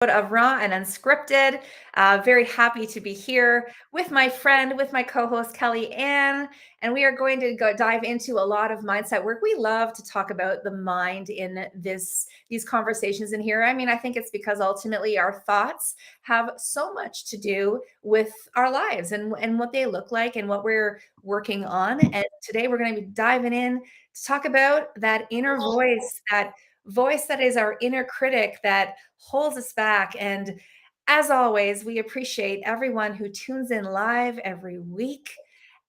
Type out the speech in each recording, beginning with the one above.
Of Raw and Unscripted. Very happy to be here with my friend, with my co-host Kelly Ann, and we are going to go dive into a lot of mindset work. We love to talk about the mind in these conversations in here. I mean, I think it's because ultimately our thoughts have so much to do with our lives and what they look like and what we're working on. And today we're going to be diving in to talk about that inner voice, that voice that is our inner critic that holds us back. And as always, we appreciate everyone who tunes in live every week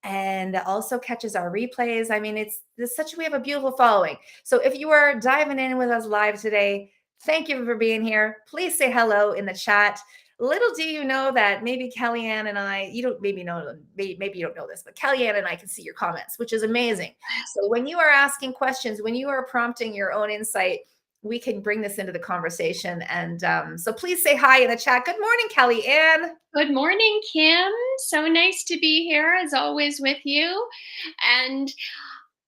and also catches our replays. I mean, we have a beautiful following. So if you are diving in with us live today, thank you for being here. Please say hello in the chat. Little do you know that maybe Kellyanne and I, you don't maybe know, maybe you don't know this, but Kellyanne and I can see your comments, which is amazing. So when you are asking questions, when you are prompting your own insight, we can bring this into the conversation. And so please say hi in the chat. Good morning, Kellyanne. Good morning, Kim. So nice to be here as always with you. And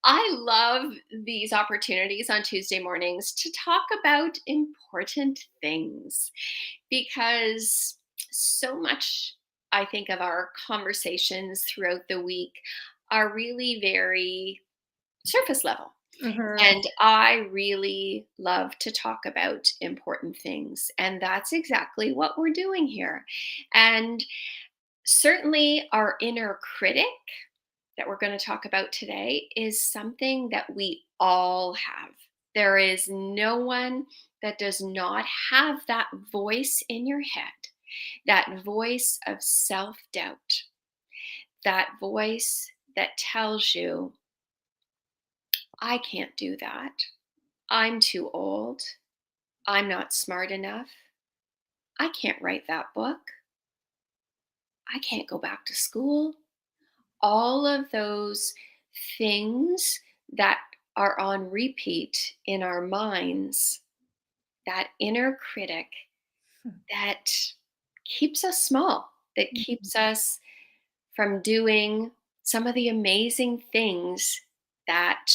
I love these opportunities on Tuesday mornings to talk about important things because so much, I think, of our conversations throughout the week are really very surface level. Mm-hmm. And I really love to talk about important things. And that's exactly what we're doing here. And certainly, our inner critic that we're going to talk about today is something that we all have. There is no one that does not have that voice in your head, that voice of self doubt, that voice that tells you, I can't do that. I'm too old. I'm not smart enough. I can't write that book. I can't go back to school. All of those things that are on repeat in our minds, that inner critic that keeps us small, that keeps us from doing some of the amazing things that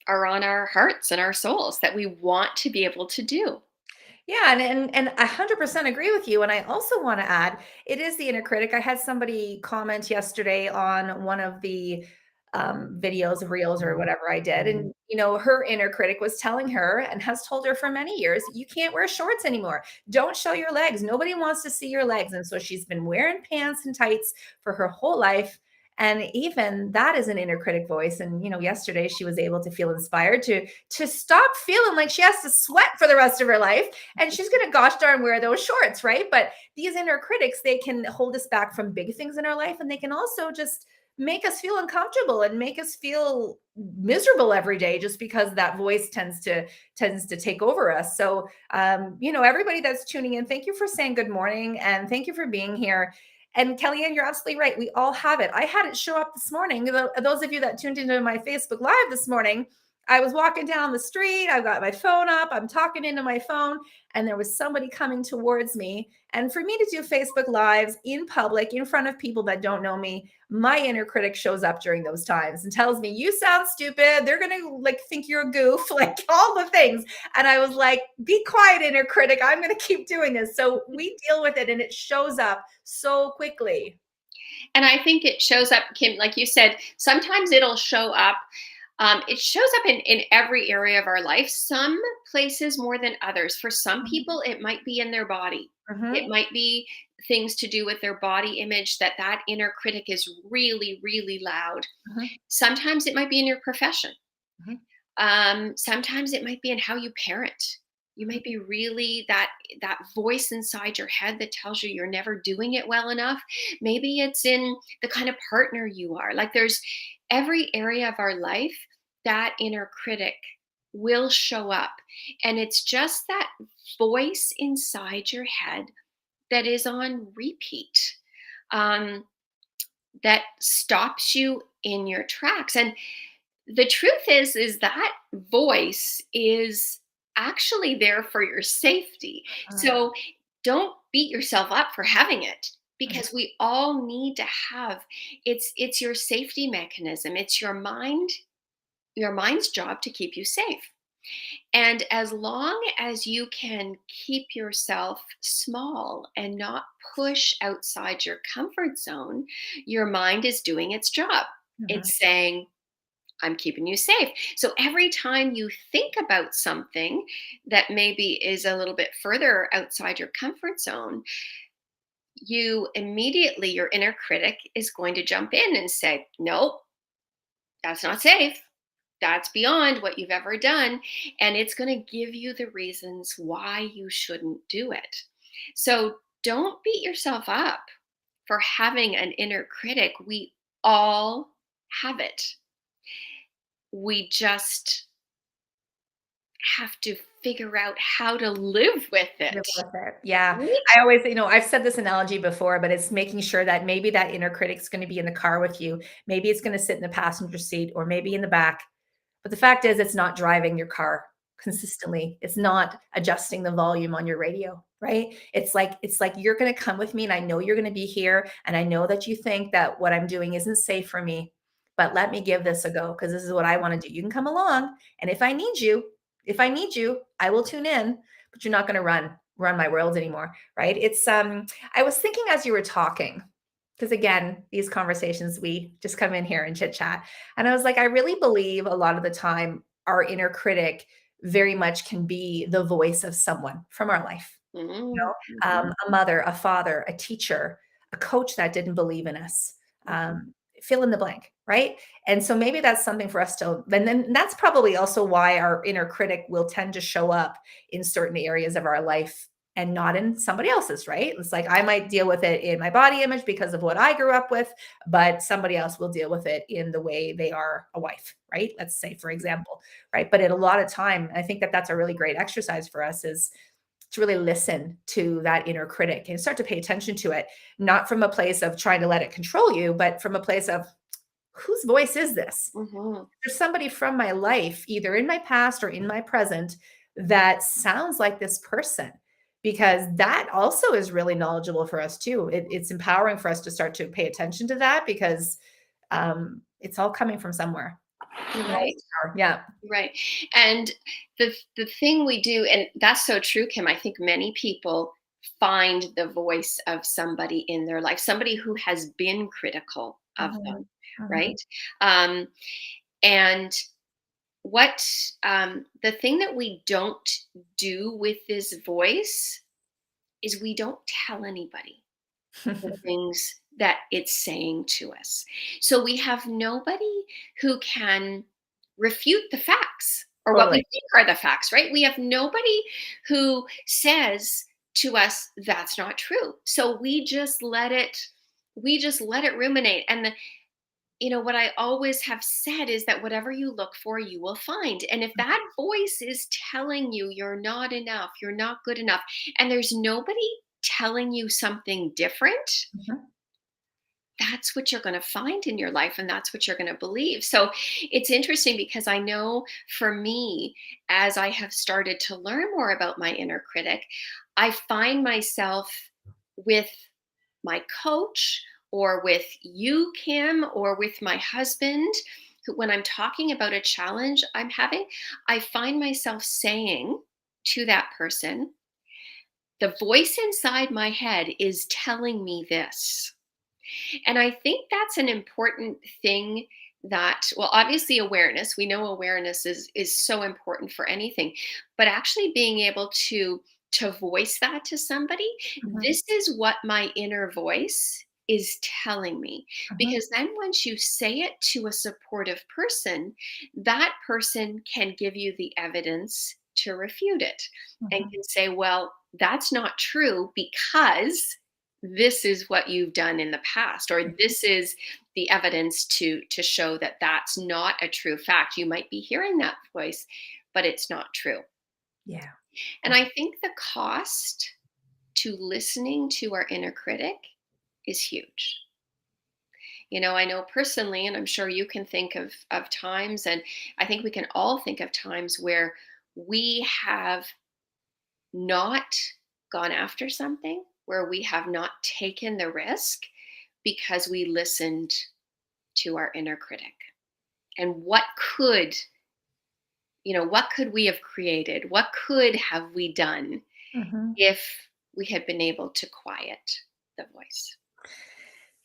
are on our hearts and our souls that we want to be able to do. Yeah, and I 100% agree with you. And I also want to add, it is the inner critic. I had somebody comment yesterday on one of the videos, reels, or whatever I did, and her inner critic was telling her and has told her for many years, you can't wear shorts anymore. Don't show your legs. Nobody wants to see your legs. And so she's been wearing pants and tights for her whole life. And even that is an inner critic voice. And yesterday she was able to feel inspired to stop feeling like she has to sweat for the rest of her life, and she's going to gosh darn wear those shorts, right? But these inner critics, they can hold us back from big things in our life, and they can also just make us feel uncomfortable and make us feel miserable every day, just because that voice tends to take over us. So everybody that's tuning in, thank you for saying good morning, and thank you for being here. And Kellyanne, you're absolutely right. We all have it. I had it show up this morning. Those of you that tuned into my Facebook Live this morning, I was walking down the street. I've got my phone up. I'm talking into my phone, and there was somebody coming towards me. And for me to do Facebook Lives in public, in front of people that don't know me, my inner critic shows up during those times and tells me, "You sound stupid. They're gonna think you're a goof," like all the things. And I was like, "Be quiet, inner critic. I'm gonna keep doing this." So we deal with it, and it shows up so quickly. And I think it shows up, Kim, like you said, sometimes it'll show up. It shows up in every area of our life, some places more than others. For some people, it might be in their body. It Mhm. might be things to do with their body image that inner critic is really, really loud. Mhm. Sometimes it might be in your profession. Mhm. Sometimes it might be in how you parent. You might be really that voice inside your head that tells you you're never doing it well enough. Maybe it's in the kind of partner you are. Like there's every area of our life that inner critic will show up, and it's just that voice inside your head that is on repeat. Um, that stops you in your tracks. And the truth is that voice is actually there for your safety. Mhm. So don't beat yourself up for having it, Mhm. because we all need to have it's your safety mechanism. It's your mind's job to keep you safe. And as long as you can keep yourself small and not push outside your comfort zone, your mind is doing its job. Mhm. It's saying, I'm keeping you safe. So every time you think about something that maybe is a little bit further outside your comfort zone, you immediately, your inner critic is going to jump in and say, nope, that's not safe. That's beyond what you've ever done. And it's going to give you the reasons why you shouldn't do it. So don't beat yourself up for having an inner critic. We all have it. We just have to figure out how to live with Live it. with it. Yeah. Right? I always, I've said this analogy before, but it's making sure that maybe that inner critic's going to be in the car with you. Maybe it's going to sit in the passenger seat or maybe in the back. But the fact is, it's not driving your car consistently. It's not adjusting the volume on your radio, right? It's like you're going to come with me, and I know you're going to be here, and I know that you think that what I'm doing isn't safe for me, but let me give this a go because this is what I want to do. You can come along, and if I need you, I will tune in, but you're not going to run my world anymore, right? I was thinking as you were talking, because again, these conversations, we just come in here and chit chat. And I was like, I really believe a lot of the time our inner critic very much can be the voice of someone from our life. Mhm, mhm, A mother, a father, a teacher, a coach that didn't believe in us. mhm, Fill in the blank, right? And so maybe that's something for us to, and then that's probably also why our inner critic will tend to show up in certain areas of our life and not in somebody else's, right? It's like I might deal with it in my body image because of what I grew up with, but somebody else will deal with it in the way they are a wife, right? Let's say, for example, right? But in a lot of time, I think that that's a really great exercise for us is to really listen to that inner critic and start to pay attention to it, not from a place of trying to let it control you, but from a place of whose voice is this? mhm. There's somebody from my life, either in my past or in my present, that sounds like this person. Because that also is really knowledgeable for us too. It's empowering for us to start to pay attention to that because it's all coming from somewhere. Right. Yeah. Right. And the thing we do, and that's so true, Kim. I think many people find the voice of somebody in their life, somebody who has been critical of them, Mhm. Mhm. right? Um, and what the thing that we don't do with this voice is we don't tell anybody the things that it's saying to us. So we have nobody who can refute the facts or what we Totally. think are the facts, right? We have nobody who says to us that's not true. So we just let it ruminate. And what I always have said is that whatever you look for, you will find. And if that voice is telling you you're not enough, you're not good enough, and there's nobody telling you something different, Mhm. that's what you're going to find in your life and that's what you're going to believe. So it's interesting because I know for me, as I have started to learn more about my inner critic, I find myself with my coach or with you, Kim, or with my husband, when I'm talking about a challenge I'm having, I find myself saying to that person, the voice inside my head is telling me this. And I think that's an important thing that, well, obviously awareness, we know awareness is so important for anything, but actually being able to voice that to somebody, Mhm. this is what my inner voice is telling me. Mhm. Because then once you say it to a supportive person, that person can give you the evidence to refute it and Mhm. can say, well, that's not true because this is what you've done in the past, or this is the evidence to show that that's not a true fact. You might be hearing that voice, but it's not true. Yeah. And I think the cost to listening to our inner critic is huge. I know personally, and I'm sure you can think of times, and I think we can all think of times where we have not gone after something, where we have not taken the risk because we listened to our inner critic. And what could, what could we have created? What could have we done Mhm. if we had been able to quiet the voice?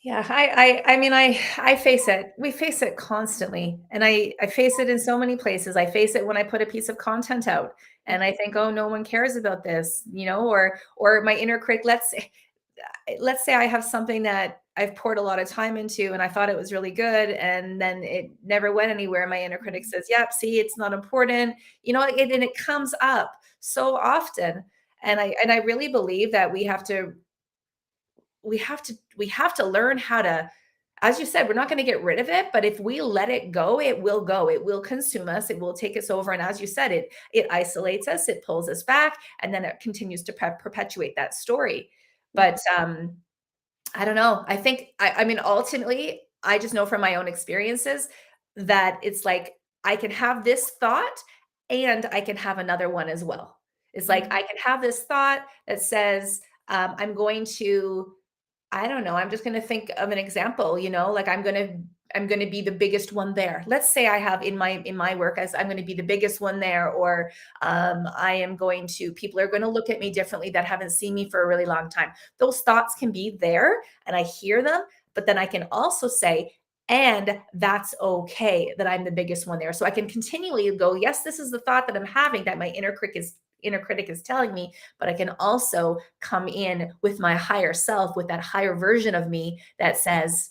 Yeah, I mean, I face it. We face it constantly, and I face it in so many places. I face it when I put a piece of content out, and I think, oh, no one cares about this, or my inner critic. Let's say I have something that I've poured a lot of time into, and I thought it was really good, and then it never went anywhere. My inner critic Mhm. says, "Yep, see, it's not important," and it comes up so often, and I really believe that we have to learn how to, as you said, we're not going to get rid of it, but if we let it go, it will go. It will consume us. It will take us over. And as you said, it isolates us, it pulls us back, and then it continues to perpetuate that story. But I don't know. I mean, ultimately, I just know from my own experiences that it's like I can have this thought and I can have another one as well. It's like Mhm. I can have this thought that says, I'm going to, I don't know, I'm just gonna think of an example, like I'm gonna be the biggest one there. Let's say I have in my work as I'm gonna be the biggest one there, or I am going to people are gonna look at me differently that haven't seen me for a really long time. Those thoughts can be there and I hear them, but then I can also say, and that's okay that I'm the biggest one there. So I can continually go, yes, this is the thought that I'm having that my inner critic is telling me, but I can also come in with my higher self, with that higher version of me that says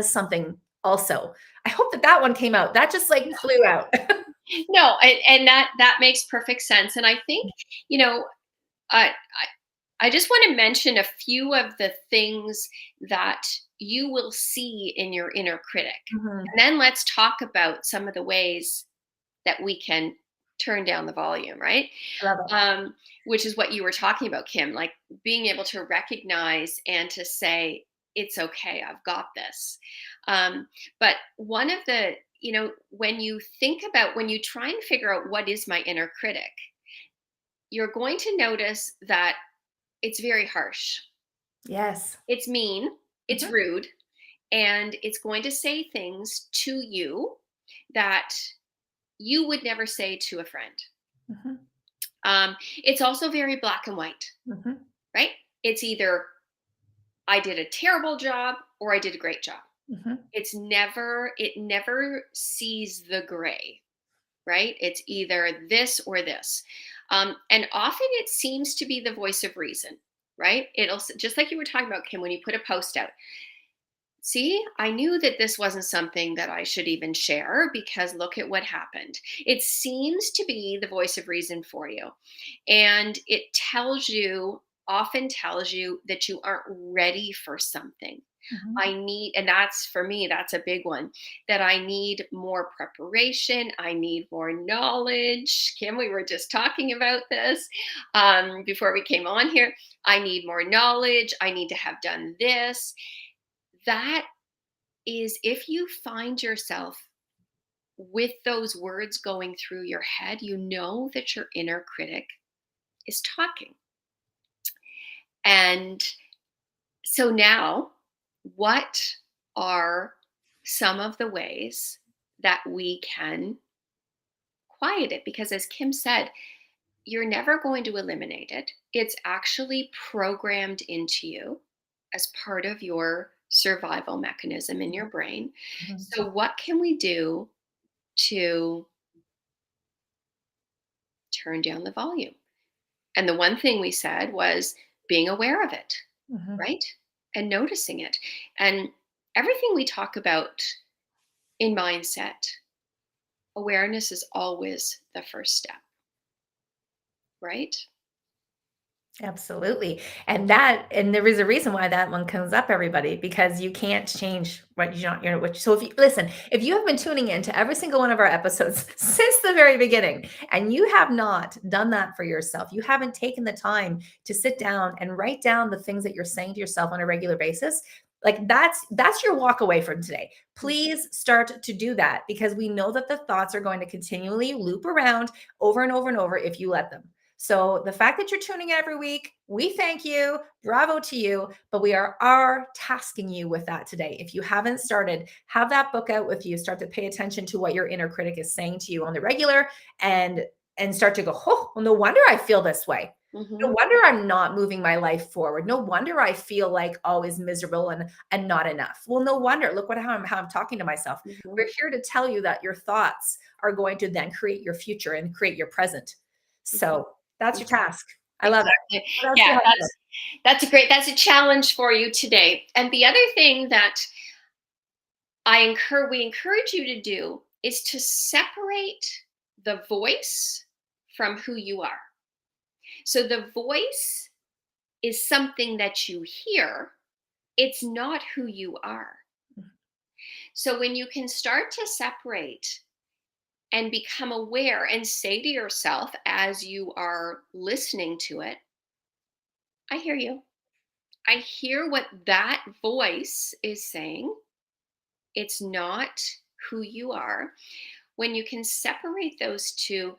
something also. I hope that one came out. That just like flew out. No, and that makes perfect sense. And I think, you know, I just want to mention a few of the things that you will see in your inner critic. Mhm. And then let's talk about some of the ways that we can turn down the volume, right? I love it. Um, which is what you were talking about, Kim, like being able to recognize and to say, it's okay, I've got this. But one of the, when you try and figure out what is my inner critic, you're going to notice that it's very harsh. Yes. It's mean, it's Mhm. rude, and it's going to say things to you that you would never say to a friend. Mhm. It's also very black and white, Mhm. right? It's either I did a terrible job or I did a great job. Mhm. It never sees the gray, right? It's either this or this. And often it seems to be the voice of reason, right? Just like you were talking about, Kim, when you put a post out. See, I knew that this wasn't something that I should even share because look at what happened. It seems to be the voice of reason for you. And often tells you that you aren't ready for something. Mhm. And that's for me, that's a big one, that I need more preparation. I need more knowledge. Kim, we were just talking about this before we came on here. I need more knowledge. I need to have done this. That is, if you find yourself with those words going through your head, you know that your inner critic is talking. And so now, what are some of the ways that we can quiet it? Because as Kim said, you're never going to eliminate it. It's actually programmed into you as part of your survival mechanism in your brain. Mhm. So, what can we do to turn down the volume? And the one thing we said was being aware of it, Mhm. right? And noticing it. And everything we talk about in mindset, awareness is always the first step, right? Absolutely. And there is a reason why that one comes up, everybody, because you can't change what you don't, what, so if you listen, if you have been tuning in to every single one of our episodes since the very beginning, and you have not done that for yourself, you haven't taken the time to sit down and write down the things that you're saying to yourself on a regular basis, like that's your walk away from today. Please start to do that because we know that the thoughts are going to continually loop around over and over and over if you let them. So the fact that you're tuning in every week, we thank you. Bravo to you. But we are tasking you with that today. If you haven't started, have that book out with you. Start to pay attention to what your inner critic is saying to you on the regular, and start to go, oh, well, no wonder I feel this way. No Mhm. wonder I'm not moving my life forward. No wonder I feel like always miserable and not enough. Well, no wonder. Look what how I'm talking to myself. Mhm. We're here to tell you that your thoughts are going to then create your future and create your present. Mhm. So that's your Mhm. task. I love it. Exactly. What else do you Yeah, have for us? that's a challenge for you today. And the other thing that we encourage you to do is to separate the voice from who you are. So the voice is something that you hear, it's not who you are. So when you can start to separate and become aware and say to yourself as you are listening to it, I hear you. I hear what that voice is saying. It's not who you are. When you can separate those two,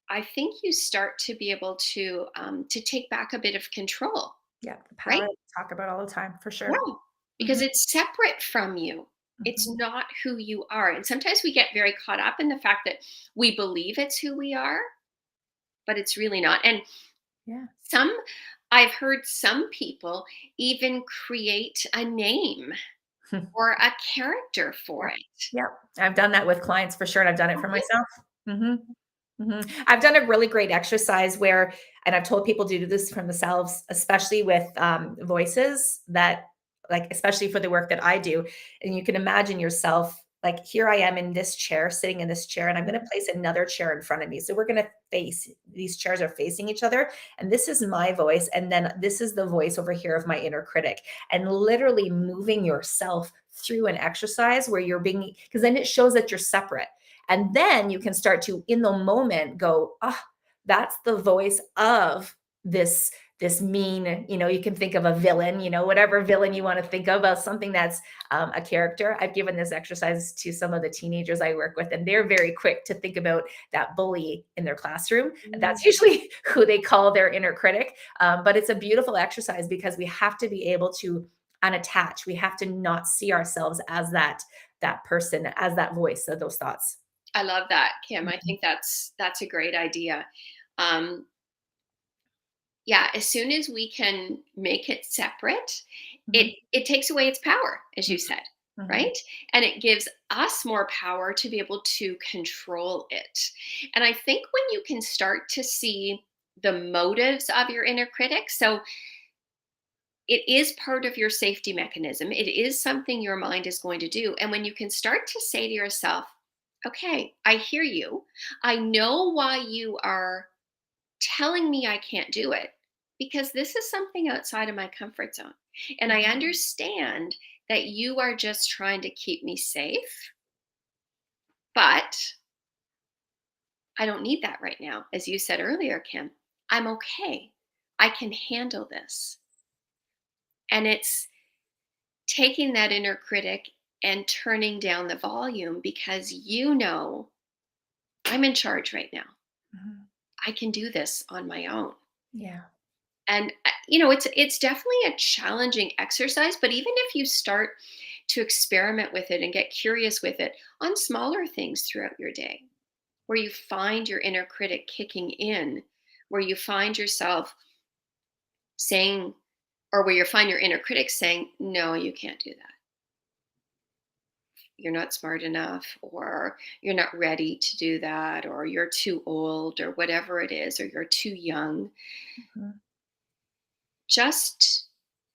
I think you start to be able to take back a bit of control, Yeah, the right? power we talk about all the time for sure. Yeah, because Mhm, it's separate from you. It's mhm. not who you are. And sometimes we get very caught up in the fact that we believe it's who we are, but it's really not. And Yeah. some, I've heard some people even create a name or a character for Yeah. it. Yeah. I've done that with clients for sure, and I've done it for Okay. myself. Mhm. Mhm. I've done a really great exercise where, and I've told people to do this for themselves, especially with voices that, like, especially for the work that I do. And you can imagine yourself, like, here I am in this chair, sitting in this chair, and I'm going to place another chair in front of me. So we're going to face, these chairs are facing each other. And this is my voice. And then this is the voice over here of my inner critic. And literally moving yourself through an exercise where you're being, because then it shows that you're separate, and then you can start to, in the moment, go, ah, oh, that's the voice of this mean, you can think of a villain, whatever villain you want to think of, something that's a character. I've given this exercise to some of the teenagers I work with, and they're very quick to think about that bully in their classroom. And Mm, that's usually who they call their inner critic. But it's a beautiful exercise because we have to be able to unattach. We have to not see ourselves as that person, as that voice of those thoughts. I love that, Kim. I Mhm, think that's a great idea. Um, yeah, as soon as we can make it separate, it mhm, it takes away its power, as you said, mhm, right? And it gives us more power to be able to control it. And I think when you can start to see the motives of your inner critic, so it is part of your safety mechanism. It is something your mind is going to do. And when you can start to say to yourself, okay, I hear you. I know why you are telling me I can't do it because this is something outside of my comfort zone. And I mhm, understand that you are just trying to keep me safe, but I don't need that right now. As you said earlier, Kim, I'm okay. I can handle this. And it's taking that inner critic and turning down the volume because you know I'm in charge right now. mhm. I can do this on my own. Yeah. And it's definitely a challenging exercise, but even if you start to experiment with it and get curious with it on smaller things throughout your day, where you find your inner critic kicking in, where you find yourself saying, or where you find your inner critic saying, no, you can't do that, you're not smart enough, or you're not ready to do that, or you're too old, or whatever it is, or you're too young. Mhm, Just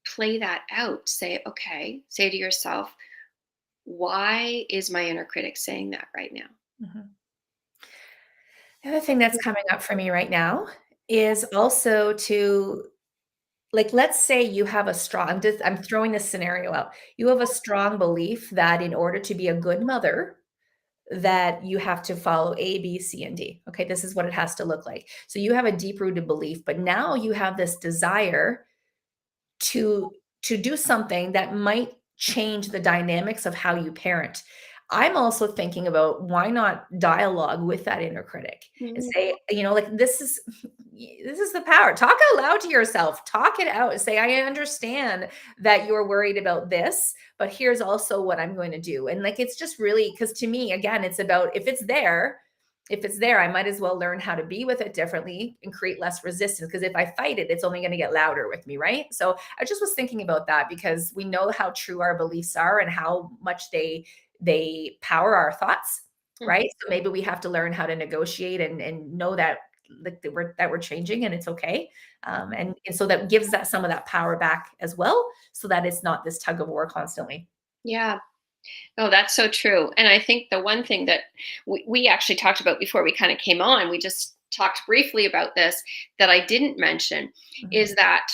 play that out. Say, okay, say to yourself, why is my inner critic saying that right now? mhm. The other thing that's coming up for me right now is also to, like, let's say you have a strong, I'm throwing this scenario out. You have a strong belief that in order to be a good mother, that you have to follow A, B, C, and D. Okay, this is what it has to look like. So you have a deep-rooted belief, but now you have this desire to do something that might change the dynamics of how you parent. I'm also thinking about why not dialogue with that inner critic and Mhm. say, like this is the power. Talk out loud to yourself. Talk it out and say, I understand that you're worried about this, but here's also what I'm going to do. And like it's just really because to me, again, it's about if it's there, I might as well learn how to be with it differently and create less resistance. Because if I fight it, it's only going to get louder with me, right? So I just was thinking about that because we know how true our beliefs are and how much they power our thoughts, Mhm. right? So maybe we have to learn how to negotiate and know that like that we're changing and it's okay. And so that gives that some of that power back as well, so that it's not this tug of war constantly. Yeah. Oh, that's so true. And I think the one thing that we actually talked about before we kind of came on, we just talked briefly about this that I didn't mention, Mhm, is that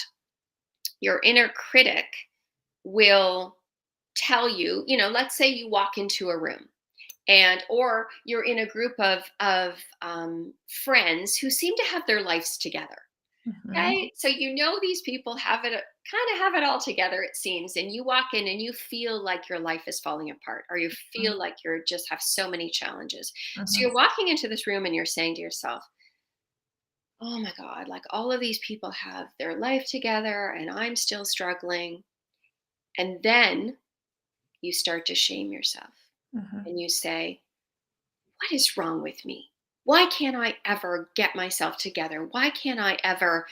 your inner critic will tell you, let's say you walk into a room and or you're in a group of friends who seem to have their lives together. mhm, Okay, so these people have it kind of have it all together, it seems, and you walk in and you feel like your life is falling apart, or you mhm, feel like you're just have so many challenges. So mhm, you're walking into this room and you're saying to yourself, "Oh my God, like all of these people have their life together, and I'm still struggling." And then you start to shame yourself, mhm, and you say, what is wrong with me? Why can't I ever get myself together? Why can't I ever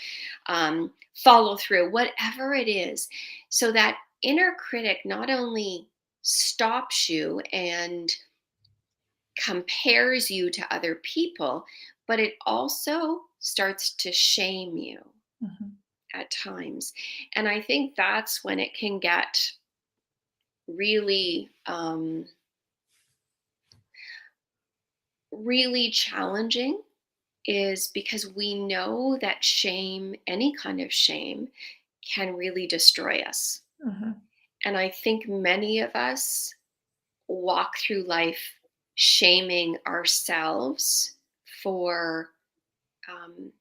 follow through? Whatever it is. So that inner critic not only stops you and compares you to other people, but it also starts to shame you mhm, at times. And I think that's when it can get really, really challenging, is because we know that shame, any kind of shame, can really destroy us. mhm, And I think many of us walk through life shaming ourselves for um,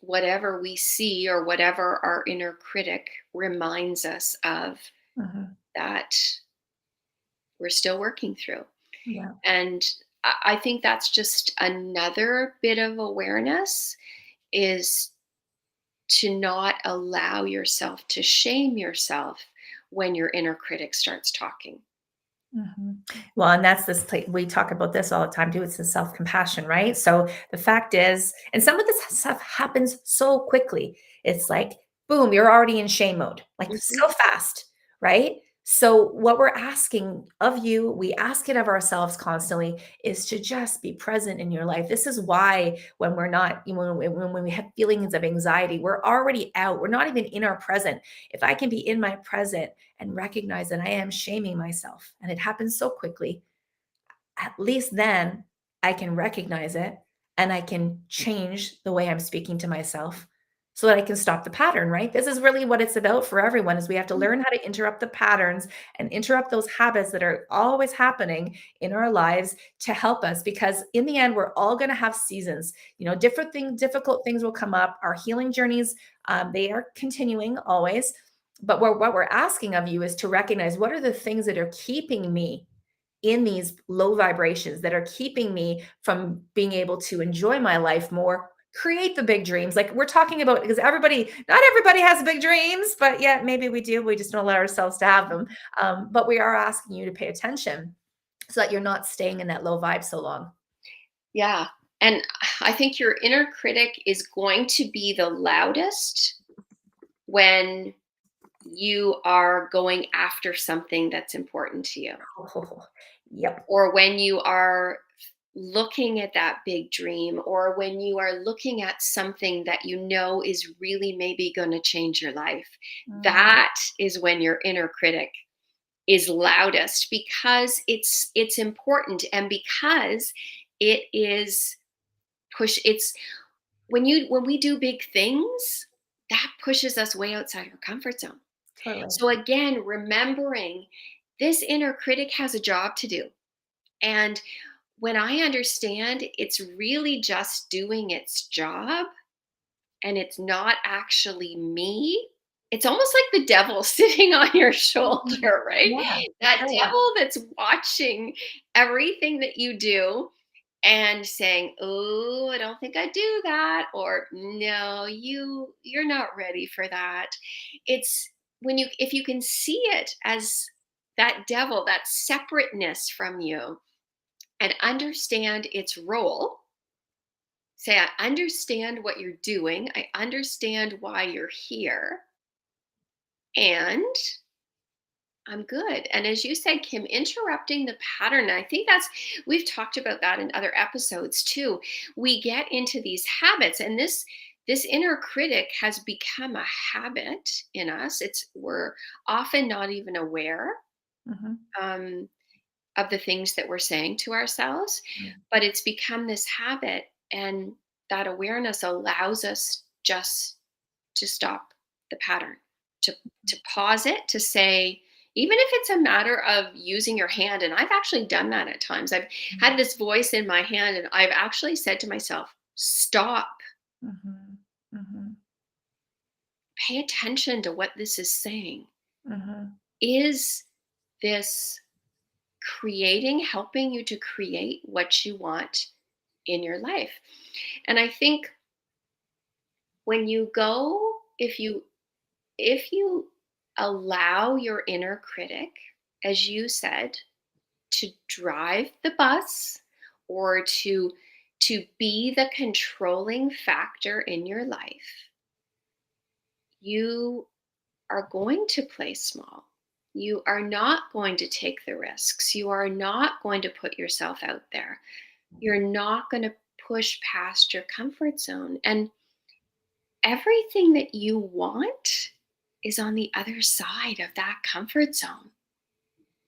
whatever we see or whatever our inner critic reminds us of mhm. that we're still working through. Yeah. And I think that's just another bit of awareness, is to not allow yourself to shame yourself when your inner critic starts talking. Mhm. Well, and that's this place we talk about this all the time too. It's the self-compassion, right? So the fact is, and some of this stuff happens so quickly. It's like, boom, you're already in shame mode, like Mhm. so fast, right? So what we're asking of you, we ask it of ourselves constantly, is to just be present in your life. This is why when we're not, when we have feelings of anxiety, we're already out. We're not even in our present. If I can be in my present and recognize that I am shaming myself and it happens so quickly, at least then I can recognize it and I can change the way I'm speaking to myself so that I can stop the pattern, right? This is really what it's about for everyone is we have to learn how to interrupt the patterns and interrupt those habits that are always happening in our lives to help us because in the end we're all going to have seasons. Different things, difficult things will come up. Our healing journeys, they are continuing always. But what we're asking of you is to recognize what are the things that are keeping me in these low vibrations that are keeping me from being able to enjoy my life more, create the big dreams. Like we're talking about, because not everybody has big dreams, but yet maybe we do. We just don't allow ourselves to have them. But we are asking you to pay attention so that you're not staying in that low vibe so long. Yeah. And I think your inner critic is going to be the loudest when you are going after something that's important to you, Yep. or when you are looking at that big dream, or when you are looking at something that is really maybe going to change your life. Mhm, That is when your inner critic is loudest, because it's important, and because it is it's when we do big things, that pushes us way outside our comfort zone. totally. So again, remembering this inner critic has a job to do. And when I understand it's really just doing its job and it's not actually me, it's almost like the devil sitting on your Mhm. shoulder, right? Yeah, for That sure. devil that's watching everything that you do and saying, "Oh, I don't think I do that," or "No, you're not ready for that." It's when you if you can see it as that devil, that separateness from you, and understand its role. Say, I understand what you're doing. I understand why you're here. And I'm good. And as you said, Kim, interrupting the pattern, I think we've talked about that in other episodes too. We get into these habits, and this inner critic has become a habit in us. We're often not even aware Mhm. um, of the things that we're saying to ourselves, but it's become this habit, and that awareness allows us just to stop the pattern, to pause it, to say, even if it's a matter of using your hand, and I've actually done that at times. I've Mhm. had this voice in my hand, and I've actually said to myself, stop, Mhm. Mhm. pay attention to what this is saying. Mhm. Is this helping you to create what you want in your life? And I think when you go, if you allow your inner critic, as you said, to drive the bus, or to be the controlling factor in your life, you are going to play small. You are not going to take the risks. You are not going to put yourself out there. You're not going to push past your comfort zone. And everything that you want is on the other side of that comfort zone.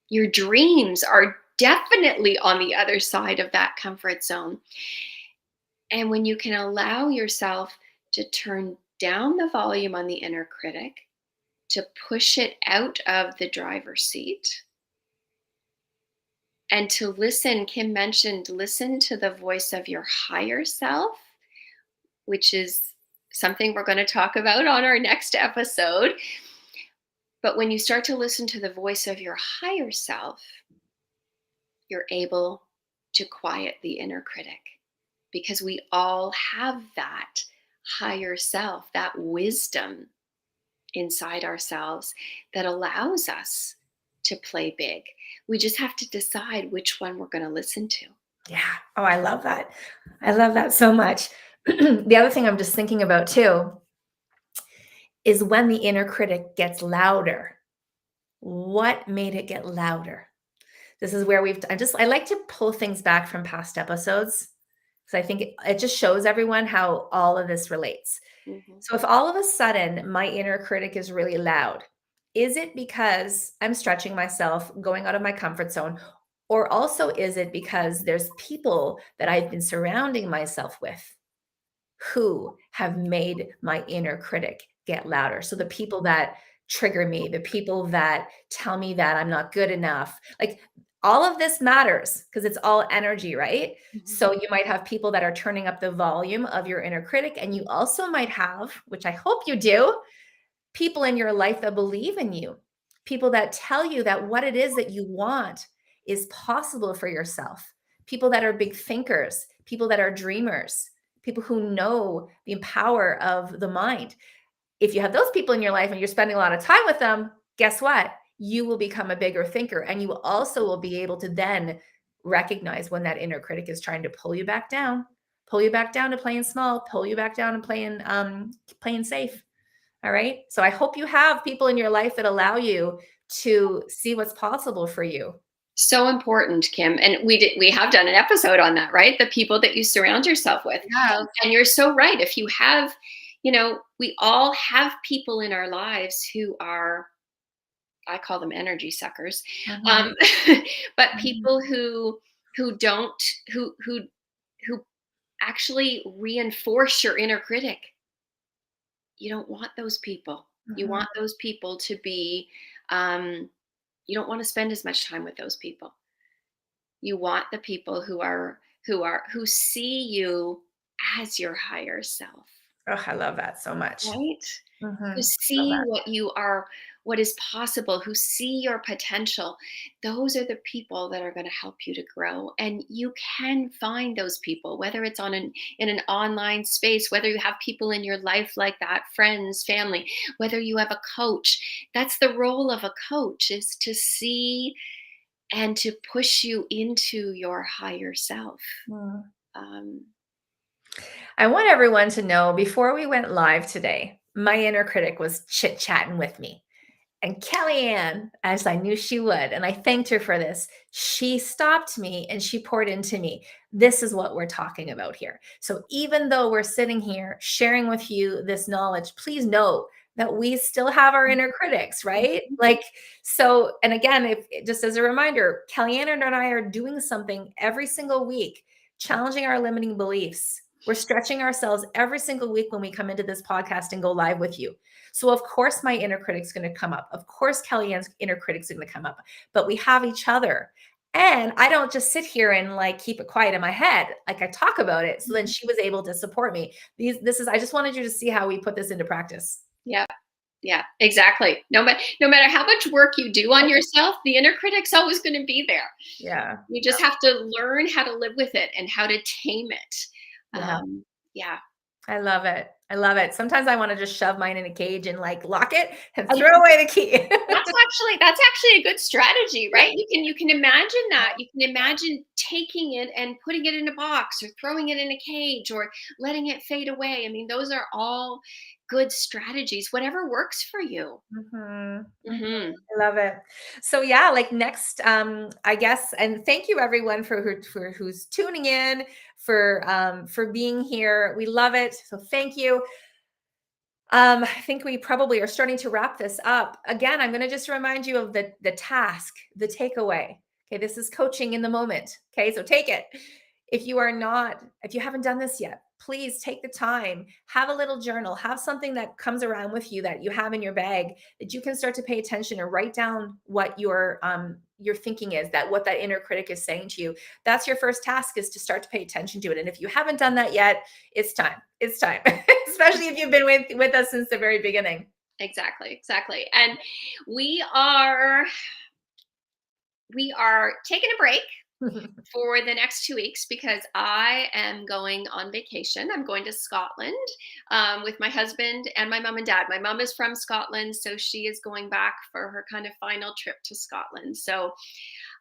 Your dreams are definitely on the other side of that comfort zone. And when you can allow yourself to turn down the volume on the inner critic, to push it out of the driver's seat, and to listen, Kim mentioned, listen to the voice of your higher self, which is something we're going to talk about on our next episode. But when you start to listen to the voice of your higher self, you're able to quiet the inner critic, because we all have that higher self, that wisdom inside ourselves that allows us to play big. We just have to decide which one we're going to listen to. Yeah. Oh, I love that. I love that so much. The other thing I'm just thinking about too is when the inner critic gets louder. What made it get louder? This is where I like to pull things back from past episodes because I think it just shows everyone how all of this relates. Mhm. So if all of a sudden my inner critic is really loud, is it because I'm stretching myself, going out of my comfort zone? Or also is it because there's people that I've been surrounding myself with who have made my inner critic get louder? So the people that trigger me, the people that tell me that I'm not good enough, like all of this matters because it's all energy, right? Mhm. So you might have people that are turning up the volume of your inner critic, and you also might have, which I hope you do, people in your life that believe in you, people that tell you that what it is that you want is possible for yourself, people that are big thinkers, people that are dreamers, people who know the power of the mind. If you have those people in your life and you're spending a lot of time with them, guess what? You will become a bigger thinker, and you also will be able to then recognize when that inner critic is trying to pull you back down to playing small, pull you back down and playing safe. All right. So I hope you have people in your life that allow you to see what's possible for you. So important, Kim. And we have done an episode on that, right? The people that you surround yourself with. Yeah. And you're so right. If you have, we all have people in our lives who are, I call them energy suckers. Mhm, Um, but mhm, people who don't who actually reinforce your inner critic. You don't want those people. You mhm, want those people to be, um, you don't want to spend as much time with those people. You want the people who see you as your higher self. Oh, I love that so much. right? Who Love see that. what you are, what is possible, who see your potential. Those are the people that are going to help you to grow. And you can find those people, whether it's in an online space, whether you have people in your life like that, friends, family, whether you have a coach. That's the role of a coach, is to see and to push you into your higher self. Mm. Um, I want everyone to know before we went live today, my inner critic was chit chatting with me. And Kellyanne, as I knew she would, and I thanked her for this, she stopped me and she poured into me. This is what we're talking about here. So even though we're sitting here sharing with you this knowledge, please know that we still have our inner critics, right? Like, so, and again, if just as a reminder, Kellyanne and I are doing something every single week, challenging our limiting beliefs. We're stretching ourselves every single week when we come into this podcast and go live with you. So of course my inner critic's going to come up. Of course Kellyanne's inner critic's going to come up. But we have each other. And I don't just sit here and like keep it quiet in my head. Like I talk about it. So then she was able to support me. This is I just wanted you to see how we put this into practice. yeah. Yeah, exactly. No matter how much work you do on yourself, the inner critic's always going to be there. Yeah. You just have to learn how to live with it and how to tame it. Yeah. Yeah. I love it. I love it. Sometimes I want to just shove mine in a cage and like lock it and And throw away the key. that's actually a good strategy, right? You can imagine that. You can imagine taking it and putting it in a box or throwing it in a cage or letting it fade away. I mean, those are all good strategies. Whatever works for you. Mhm. Mhm. Mhm. I love it. So yeah, like next, I guess, and thank you everyone for who's tuning in, for being here. We love it. So thank you. I think we probably are starting to wrap this up. Again, I'm going to just remind you of the task, the takeaway. Okay, this is coaching in the moment. Okay, so take it. If you haven't done this yet, please take the time, have a little journal, have something that comes around with you that you have in your bag that you can start to pay attention and write down what your thinking is, that what that inner critic is saying to you. That's your first task, is to start to pay attention to it. And if you haven't done that yet, it's time. It's time, especially if you've been with us since the very beginning. Exactly, exactly. And we are we are taking a break for the next 2 weeks because I am going on vacation. I'm going to Scotland with my husband and my mom and dad. My mom is from Scotland, so she is going back for her kind of final trip to Scotland. So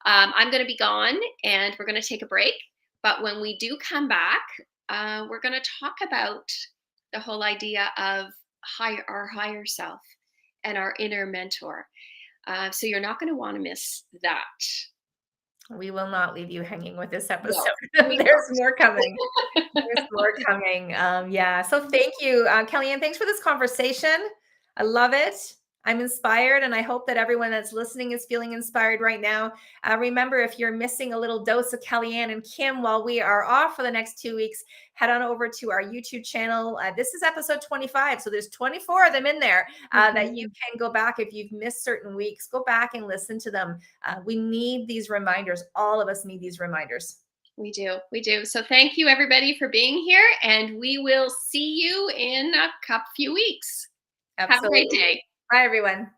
I'm going to be gone and we're going to take a break. But when we do come back, we're going to talk about the whole idea of our higher self and our inner mentor. So you're not going to want to miss that. We will not leave you hanging with this No, episode. we There's more coming. There's more coming. Yeah. So thank you, Kellyanne. Thanks for this conversation. I love it. I'm inspired, and I hope that everyone that's listening is feeling inspired right now. Remember, if you're missing a little dose of Kellyanne and Kim while we are off for the next 2 weeks, head on over to our YouTube channel. This is episode 25, so there's 24 of them in there that you Mhm. can go back if you've missed certain weeks. Go back and listen to them. We need these reminders. All of us need these reminders. We do. We do. So thank you everybody for being here and we will see you in a few weeks. Have a great Absolutely. day. Bye, everyone.